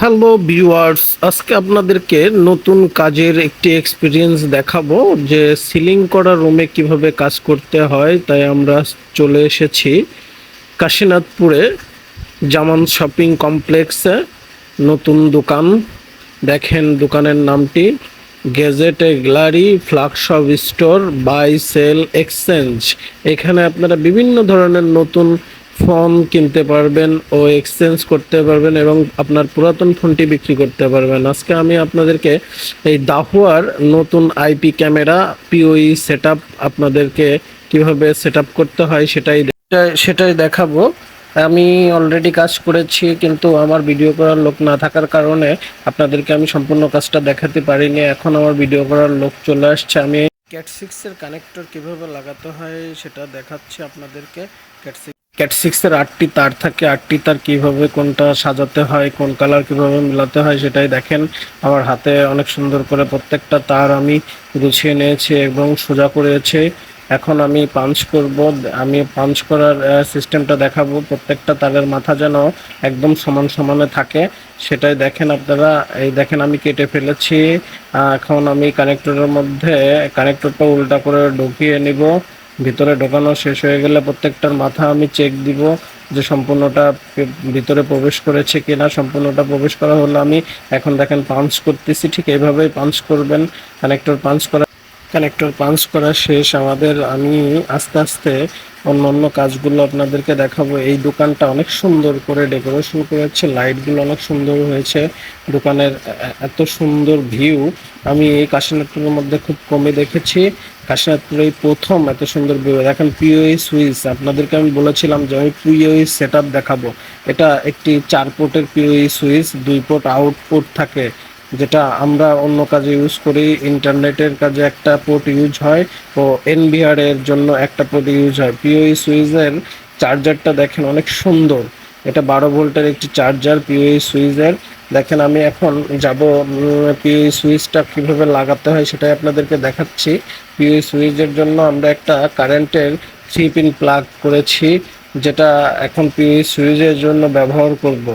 Hello viewers, আজকে আপনাদেরকে নতুন কাজের একটি এক্সপিরিয়েন্স দেখাবো যে সিলিং করা রুমে কিভাবে কাজ করতে হয়। তাই আমরা চলে এসেছি কাশীনাথপুরে জামান শপিং কমপ্লেক্সে। নতুন দোকান, দেখেন দোকানের নামটি গ্যাজেট এ gallery flux of store buy sell exchange. এখানে আপনারা বিভিন্ন ধরনের নতুন ফোন কিনতে পারবেন ও এক্সচেঞ্জ করতে পারবেন এবং আপনার পুরাতন ফোনটি বিক্রি করতে পারবেন। আজকে আমি আপনাদেরকে এই দাহুয়ার নতুন আইপি ক্যামেরা পিওই সেটআপ আপনাদেরকে কিভাবে সেটআপ করতে হয় সেটাই দেখাবো। আমি অলরেডি কাজ করেছি, কিন্তু আমার ভিডিও করার লোক না থাকার কারণে আপনাদেরকে আমি সম্পূর্ণ কাজটা দেখাতে পারিনি। এখন আমার ভিডিও করার লোক চলে আসছে। আমি ক্যাট 6 এর কানেক্টর কিভাবে লাগাতে হয় সেটা দেখাচ্ছি আপনাদেরকে। ক্যাট 6 এর 8টি তার থাকে, 8টি তার কিভাবে কোনটা সাজাতে হয়, কোন কালার কিভাবে মেলাতে হয় সেটাই দেখেন। আমার হাতে অনেক সুন্দর করে প্রত্যেকটা তার আমি গুছিয়ে নিয়েছি এবং সোজা করেছি। এখন আমি পাঞ্চ করব। আমি পাঞ্চ করার সিস্টেমটা দেখাবো। প্রত্যেকটা তারের মাথা যেন একদম সমান সমানে থাকে সেটাই দেখেন আপনারা। এই দেখেন আমি কেটে ফেলেছি। এখন আমি কানেক্টরের মধ্যে কানেক্টরটা উল্টা করে ঢুকিয়ে নিব। ভিতরে ঢোকানো শেষ হয়ে গেলে প্রত্যেকটার মাথা আমি চেক দিব যে সম্পূর্ণটা ভিতরে প্রবেশ করেছে কিনা। সম্পূর্ণটা প্রবেশ করা হলো আমি এখন দেখেন পাঞ্চ করতেছি। ঠিক এইভাবেই পাঞ্চ করবেন। কানেক্টর পাঞ্চ করা শেষ আমাদের। আমি আস্তে আস্তে অন্য কাজগুলো আপনাদেরকে দেখাবো। এই দোকানটা অনেক সুন্দর করে ডেকোরেশন করেছে, লাইটগুলো অনেক সুন্দর হয়েছে। দোকানের এত সুন্দর ভিউ আমি এই কাশীনাথপুরের মধ্যে খুব কমই দেখেছি। কাশীনাথপুরে প্রথম এত সুন্দর ভিউ। দেখেন পিওই সুইচ, আপনাদেরকে আমি বলেছিলাম যে আমি পিওই সেট আপ দেখাবো। এটা একটি 4 পোর্টের পিওই সুইচ, 2 পোর্ট আউটপুট থাকে, যেটা আমরা অন্য কাজে ইউজ করি। ইন্টারনেটের কাজে একটা পোর্ট ইউজ হয় ও এনভিআর এর জন্য একটা পোর্ট ইউজ হয়। পিওই সুইচের চার্জারটা দেখেন অনেক সুন্দর। এটা 12 ভোল্টের একটি চার্জার পিওই সুইচের। দেখেন আমি এখন যাব পিওই সুইচটা কিভাবে লাগাতে হয় সেটাই আপনাদেরকে দেখাচ্ছি। পিওই সুইচের জন্য আমরা একটা কারেন্টের 3 পিন প্লাগ করেছি, যেটা এখন পিওই সুইচের জন্য ব্যবহার করব।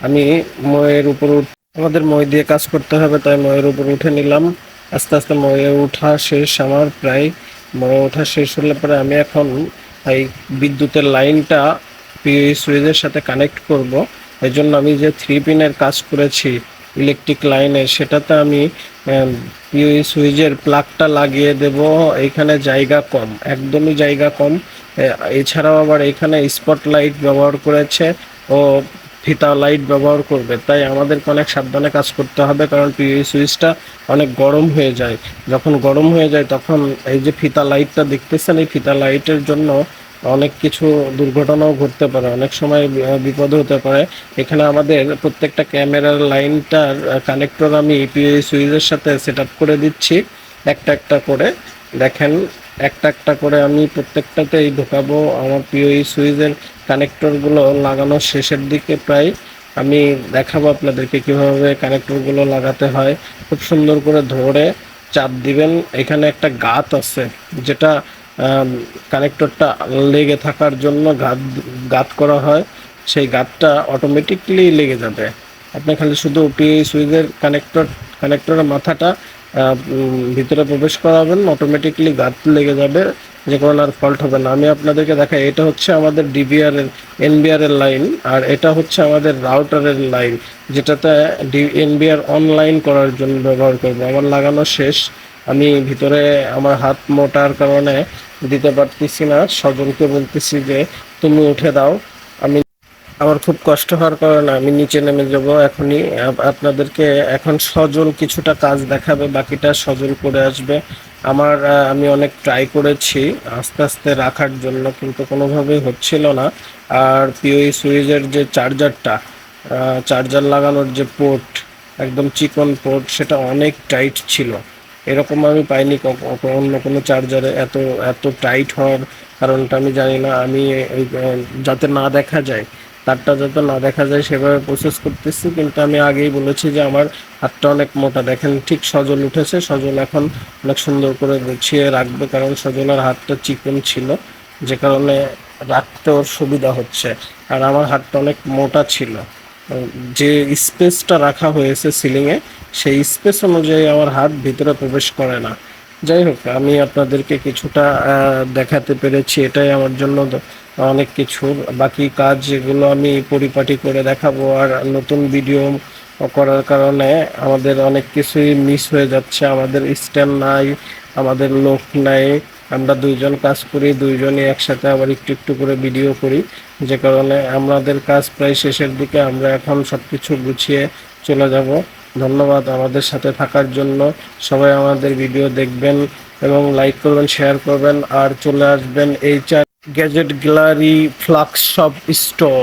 আমি এর উপর আমাদের মই দিয়ে কাজ করতে হবে, তাই ময়ের উপর উঠে নিলাম। আস্তে আস্তে ময়ে ওঠা শেষ আমার প্রায়। ময়ে ওঠা শেষ হলে পরে আমি এখন এই বিদ্যুতের লাইনটা পিওই সুইচের সাথে কানেক্ট করব। এই জন্য আমি যে 3 পিনের কাজ করেছি ইলেকট্রিক লাইনে, সেটাতে আমি পিওই সুইচের প্লাগটা লাগিয়ে দেব। এইখানে জায়গা কম, একদমই জায়গা কম। এছাড়াও আবার এখানে স্পট লাইট ব্যবহার করেছে ও ফিতা লাইট ব্যবহার করবে, তাই আমাদেরকে অনেক সাবধানে কাজ করতে হবে। কারণ পিওই সুইচটা অনেক গরম হয়ে যায়। যখন গরম হয়ে যায় তখন এই যে ফিতা লাইটটা দেখতেছেন, এই ফিতা লাইটের জন্য অনেক কিছু দুর্ঘটনাও ঘটতে পারে, অনেক সময় বিপদ হতে পারে। এখানে আমাদের প্রত্যেকটা ক্যামেরার লাইনটার কানেক্টর আমি পিওই সুইচের সাথে সেট আপ করে দিচ্ছি একটা একটা করে। দেখেন একটা একটা করে আমি প্রত্যেকটাতেই ঢোকাবো। আমার পিওই সুইচের কানেক্টরগুলো লাগানোর শেষের দিকে প্রায়। আমি দেখাবো আপনাদেরকে কিভাবে কানেক্টরগুলো লাগাতে হয়। খুব সুন্দর করে ধরে চাপ দিবেন। এখানে একটা গাঁত আছে, যেটা কানেক্টরটা লেগে থাকার জন্য গাঁত করা হয়। সেই গাঁতটা অটোমেটিকলি লেগে যাবে। আপনি খালি শুধু পিওই সুইচের কানেক্টরের মাথাটা ভিতরে প্রবেশ করাবেন, অটোমেটিকলি গাঁত লেগে যাবে, যে কোনো আর ফল্ট হবে না। আমি আপনাদেরকে দেখাই, এটা হচ্ছে আমাদের ডিভিআর এর এনবিআর এর লাইন, আর এটা হচ্ছে আমাদের রাউটারের লাইন, যেটাতে এনবিআর অনলাইন করার জন্য ব্যবহার করবো। আমার লাগানো শেষ। আমি ভিতরে আমার হাত মোটার কারণে দিতে পারতেছি না, সজলকে বলতেছি যে তুমি উঠে দাও। আমি আমার খুব কষ্ট হওয়ার কারণে আমি নিচে নেমে যাব এখনই। আপনাদেরকে এখন সজল কিছুটা কাজ দেখাবে, বাকিটা সজল করে আসবে। আমি অনেক ট্রাই করেছি আস্তে আস্তে রাখার জন্য, কিন্তু কোনোভাবেই হচ্ছিল না। আর পিওই সুইচের যে চার্জার লাগানোর যে পোর্ট, একদম চিকন পোর্ট, সেটা অনেক টাইট ছিল। এরকম আমি পাইনি অন্য কোনো চার্জারে এত এত টাইট হওয়ার কারণটা আমি জানি না। আমি যাতে না দেখা যায়, তারটা যাতে না দেখা যায় সেভাবে প্রসেস করতেছি। কিন্তু আমি আগেই বলেছি যে আমার হাতটা অনেক মোটা। দেখেন ঠিক সজল উঠেছে। সজল এখন অনেক সুন্দর করে গুছিয়ে রাখবে, কারণ সজলের হাতটা চিকন ছিল, যে কারণে রাখতে ওর সুবিধা হচ্ছে। আর আমার হাতটা অনেক মোটা ছিল। যে স্পেসটা রাখা হয়েছে সিলিংয়ে, সেই স্পেস অনুযায়ী আমার হাত ভিতরে প্রবেশ করে না। যাই হোক, আমি আপনাদেরকে কিছুটা দেখাতে পেরেছি, এটাই আমার জন্য অনেক কিছু। বাকি কাজ যেগুলো আমি পরিপাটি করে দেখাবো, আর নতুন ভিডিও করার কারণে আমাদের অনেক কিছুই মিস হয়ে যাচ্ছে। আমাদের স্ট্যান্ড নাই, আমাদের লোক নাই, আমরা দুইজন কাজ করি, দুইজনই একসাথে আবার একটু একটু করে ভিডিও করি, যে কারণে আমাদের কাজ প্রায় শেষের দিকে। আমরা এখন সবকিছু গুছিয়ে চলে যাব। ধন্যবাদ আমাদের সাথে থাকার জন্য। সবাই আমাদের ভিডিও দেখবেন এবং লাইক করবেন, শেয়ার করবেন, আর চলে আসবেন HR gadget gallery flux shop store.